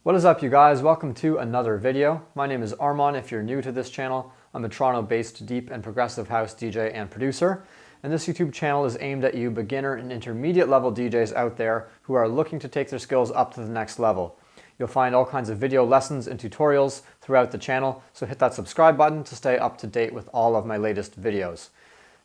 What is up, you guys? Welcome to another video. My name is Arman. If you're new to this channel, I'm a Toronto-based deep and progressive house DJ and producer. And this YouTube channel is aimed at you beginner and intermediate level DJs out there who are looking to take their skills up to the next level. You'll find all kinds of video lessons and tutorials throughout the channel, so hit that subscribe button to stay up to date with all of my latest videos.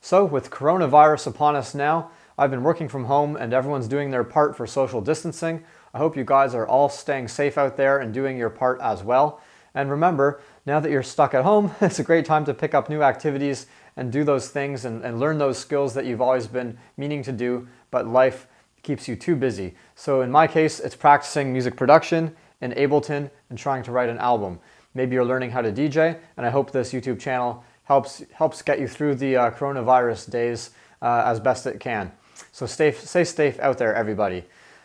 So with coronavirus upon us now, I've been working from home and everyone's doing their part for social distancing. I hope you guys are all staying safe out there and doing your part as well. And remember, now that you're stuck at home, it's a great time to pick up new activities and do those things and learn those skills that you've always been meaning to do, but life keeps you too busy. So in my case, it's practicing music production in Ableton and trying to write an album. Maybe you're learning how to DJ, and I hope this YouTube channel helps get you through the coronavirus days as best it can. So stay safe out there, everybody.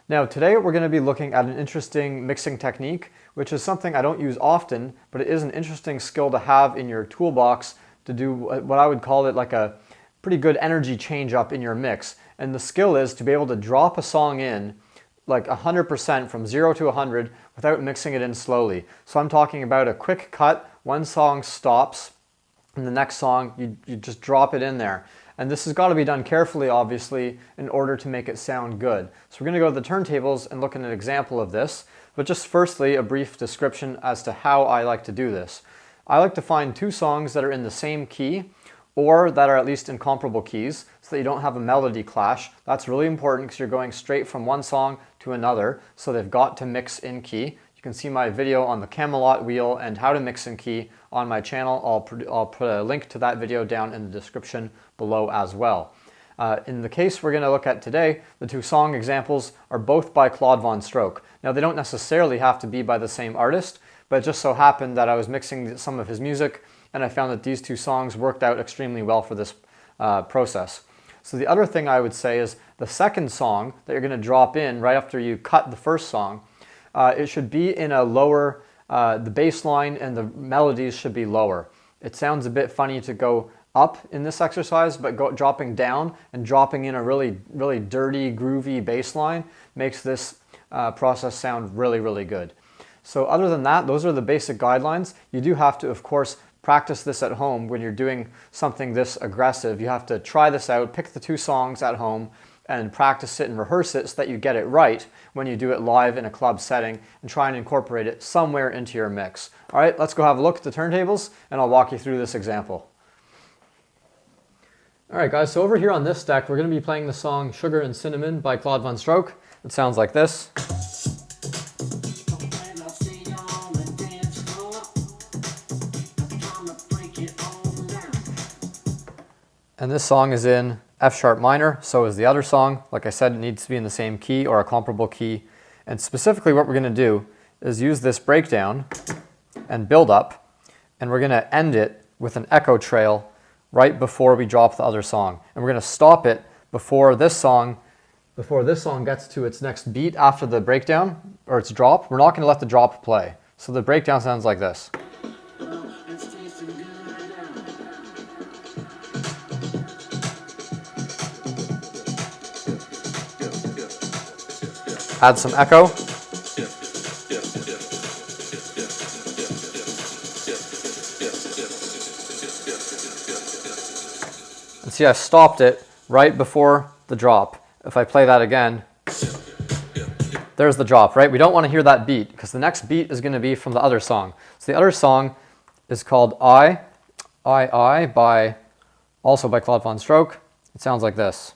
Now today we're going to be looking at an interesting mixing technique, which is something I don't use often, but it is an interesting skill to have in your toolbox to do what I would call it like a pretty good energy change up in your mix. And the skill is to be able to drop a song in like 100% from 0 to 100 without mixing it in slowly. So I'm talking about a quick cut, one song stops, and the next song you just drop it in there. And this has got to be done carefully, obviously, in order to make it sound good. So we're going to go to the turntables and look at an example of this. But just firstly, a brief description as to how I like to do this. I like to find two songs that are in the same key, or that are at least in comparable keys, so that you don't have a melody clash. That's really important because you're going straight from one song to another, so they've got to mix in key. You can see my video on the Camelot wheel and how to mix in key on my channel. I'll put a link to that video down in the description below as well. In the case we're going to look at today, the two song examples are both by Claude VonStroke. Now they don't necessarily have to be by the same artist, but it just so happened that I was mixing some of his music and I found that these two songs worked out extremely well for this process. So the other thing I would say is the second song that you're going to drop in right after you cut the first song, it should be in a lower, the bass line and the melodies should be lower. It sounds a bit funny to go up in this exercise, but dropping down and dropping in a really, really dirty, groovy bass line makes this process sound really, really good. So other than that, those are the basic guidelines. You do have to, of course, practice this at home when you're doing something this aggressive. You have to try this out, pick the two songs at home, and practice it and rehearse it so that you get it right when you do it live in a club setting and try and incorporate it somewhere into your mix. All right, let's go have a look at the turntables and I'll walk you through this example. All right, guys, so over here on this deck, we're going to be playing the song Sugar and Cinnamon by Claude VonStroke. It sounds like this. And this song is in F sharp minor, so is the other song. Like I said, it needs to be in the same key or a comparable key. And specifically what we're going to do is use this breakdown and build up, and we're going to end it with an echo trail right before we drop the other song. And we're going to stop it before this song gets to its next beat after the breakdown, or its drop. We're not going to let the drop play. So the breakdown sounds like this. Add some echo. And see, I stopped it right before the drop. If I play that again, there's the drop, right? We don't want to hear that beat because the next beat is going to be from the other song. So the other song is called I, also by Claude VonStroke. It sounds like this.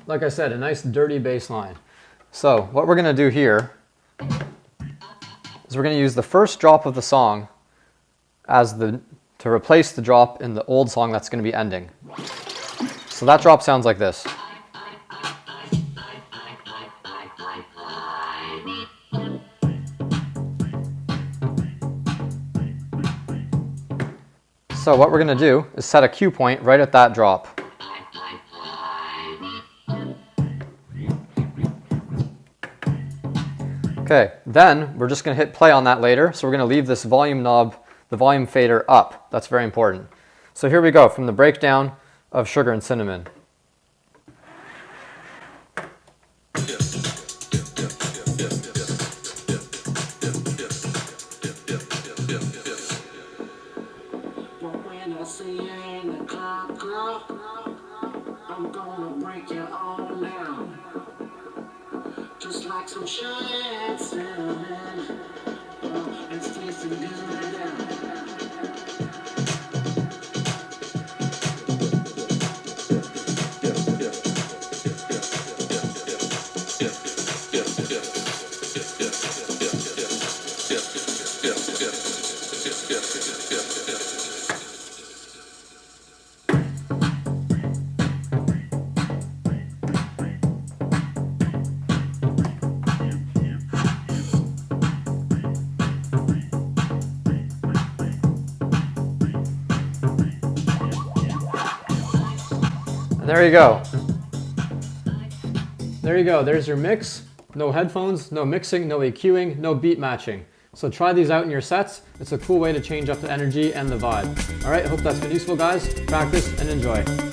Like I said, a nice dirty bass line. So what we're going to do here is we're going to use the first drop of the song to replace the drop in the old song that's going to be ending. So that drop sounds like this. So what we're going to do is set a cue point right at that drop. Okay, then we're just going to hit play on that later. So we're going to leave this volume knob, the volume fader up. That's very important. So here we go from the breakdown of sugar and cinnamon. I'm gonna break you all down, just like some sugar and cinnamon. It's tasting good now. There you go. There you go. There's your mix. No headphones, no mixing, no EQing, no beat matching. So try these out in your sets. It's a cool way to change up the energy and the vibe. All right, I hope that's been useful, guys. Practice and enjoy.